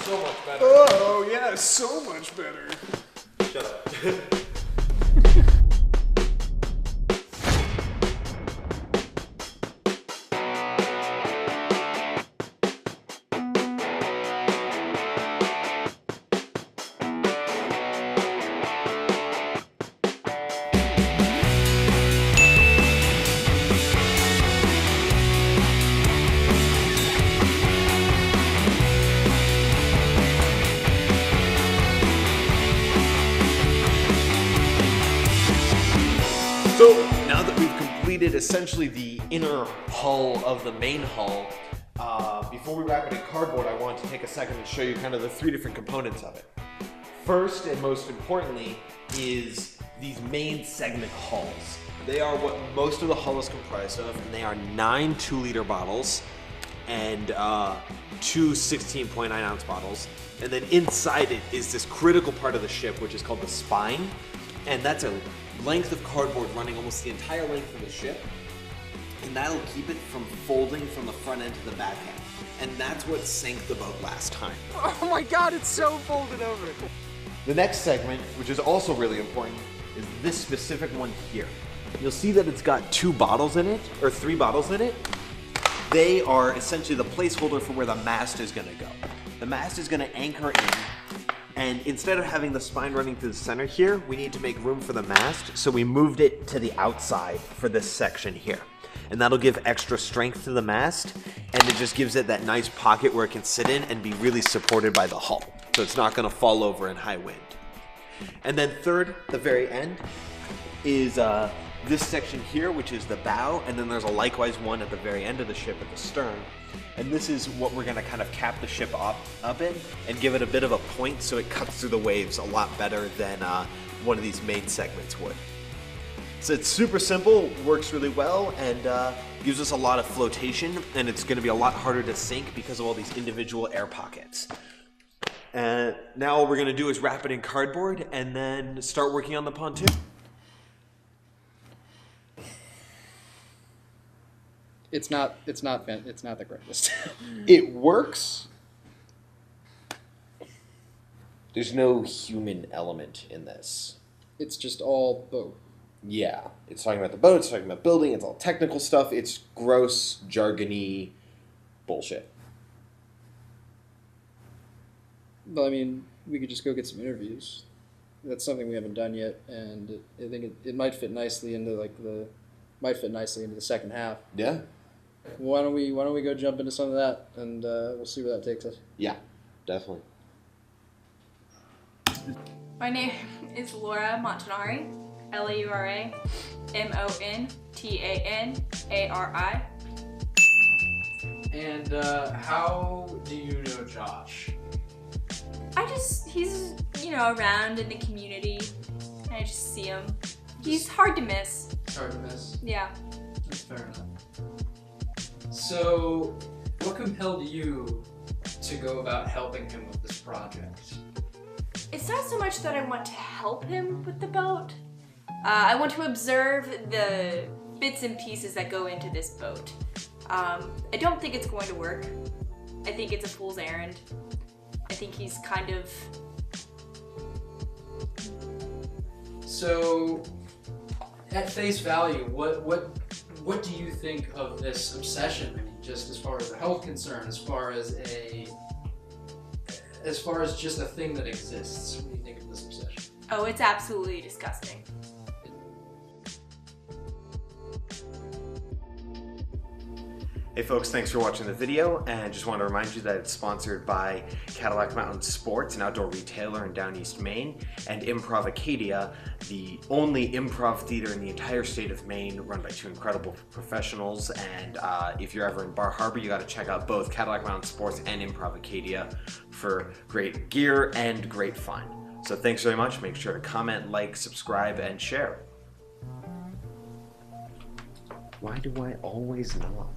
So much better. Oh, yeah, so much better. Shut up. So now that we've completed essentially the inner hull of the main hull, before we wrap it in cardboard, I wanted to take a second and show you kind of the three different components of it. First and most importantly is these main segment hulls. They are what most of the hull is comprised of, and they are 9 2-liter bottles and 2 16.9 ounce bottles. And then inside it is this critical part of the ship, which is called the spine, and that's a length of cardboard running almost the entire length of the ship, and that'll keep it from folding from the front end to the back end. And that's what sank the boat last time. Oh my god, it's so folded over. The next segment, which is also really important, is this specific one here. You'll see that it's got 2 bottles in it, or 3 bottles in it. They are essentially the placeholder for where the mast is gonna go. The mast is gonna anchor in, and instead of having the spine running through the center here, we need to make room for the mast, so we moved it to the outside for this section here. And that'll give extra strength to the mast, and it just gives it that nice pocket where it can sit in and be really supported by the hull, so it's not gonna fall over in high wind. And then third, the very end, is this section here, which is the bow, and then there's a likewise one at the very end of the ship at the stern. And this is what we're gonna kind of cap the ship up in and give it a bit of a point so it cuts through the waves a lot better than one of these main segments would. So it's super simple, works really well, and gives us a lot of flotation, and it's gonna be a lot harder to sink because of all these individual air pockets. And now all we're gonna do is wrap it in cardboard and then start working on the pontoon. It's not the greatest. It works. There's no human element in this. It's just all boat. Yeah, it's talking about the boat, it's talking about building, it's all technical stuff, it's gross, jargony bullshit. But I mean, we could just go get some interviews. That's something we haven't done yet, and I think it might fit nicely into the second half. Yeah. Why don't we go jump into some of that, and we'll see where that takes us. Yeah, definitely. My name is Laura Montanari, Laura Montanari. And how do you know Josh? He's, around in the community. I just see him. He's hard to miss. It's hard to miss. Yeah. That's fair enough. So, what compelled you to go about helping him with this project? It's not so much that I want to help him with the boat. I want to observe the bits and pieces that go into this boat. I don't think it's going to work. I think it's a fool's errand. I think he's kind of... So, at face value, what do you think of this obsession? I mean, just as far as a health concern, as far as just a thing that exists. What do you think of this obsession? Oh, it's absolutely disgusting. Hey folks, thanks for watching the video, and just want to remind you that it's sponsored by Cadillac Mountain Sports, an outdoor retailer in Down East Maine, and Improv Acadia, the only improv theater in the entire state of Maine, run by 2 incredible professionals. And if you're ever in Bar Harbor, you got to check out both Cadillac Mountain Sports and Improv Acadia for great gear and great fun. So thanks very much. Make sure to comment, like, subscribe, and share. Why do I always not?